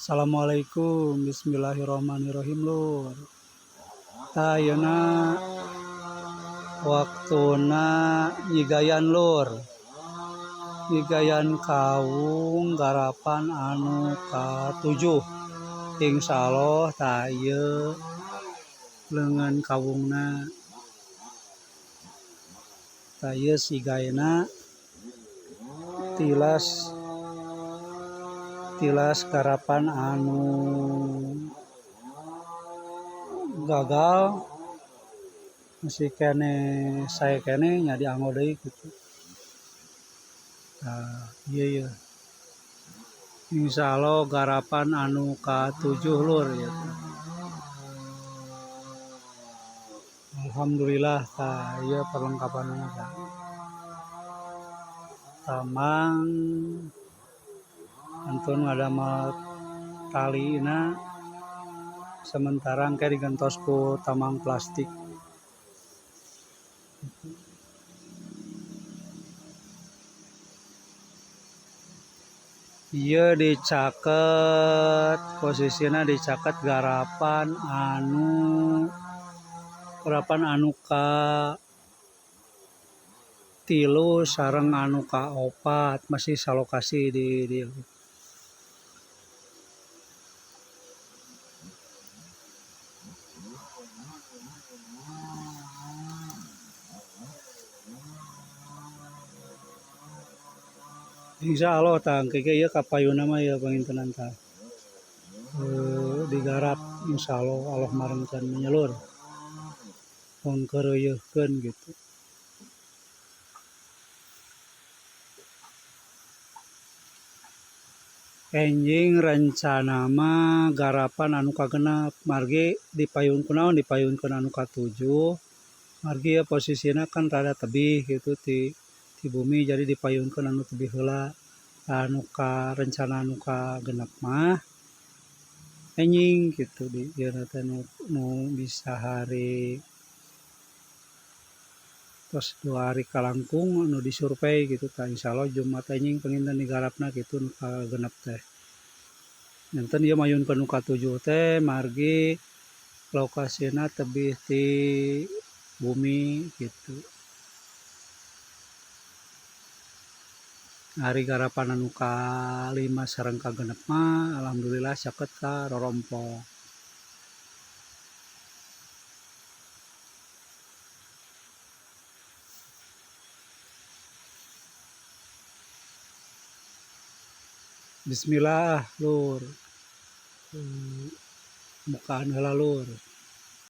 Assalamualaikum, bismillahirrahmanirrahim lur. Ayeuna waktuna nyigayan lur. Nyigayan kawung garapan anu ka-7. Insyaallah tah ieu leungeun kawungna. Tah ieu sigayna tilas garapan anu gagal masih kene sae kene nya dianggo deui kitu. Nah, ieu insyaallah garapan anu ka-7 lur ya. Alhamdulillah tah ieu perlengkapanna tah. Tamang antun ngadamel talina sementara engke digentos ku tamang plastik. Ieu dicaket, posisina dicaket garapan anu ka 3 sareng anu ka 4 masih salokasi di dieu. Insyaallah tah engke ieu kapayuna mah ya pangintenan tah. Digarap insyaallah Allah marengkeun menyelur. Mun keureuyeukkeun gitu. Enjing rencana mah garapan anu kagenep margi dipayun kunaon dipayunkeun anu ka-7. Margi ya posisina kan rada tebih gitu ti bumi jadi dipayunkeun anu tebih heula. Anu ka rencana anu kagenep mah enjing gitu di ieu teh nu bisa hari tos 2 hari kalangkung anu disurvei gitu tah insyaallah Jumat enjing penginten digarapna kitu nu kagenep teh. Nenten ieu mayunkeun nu ka-7 teh margi lokasina tebih ti bumi gitu. Ari garapan anu ka-5 sareng kagenep mah alhamdulillah caket ka rorompong. Bismillah lur. Mukaan heula lur.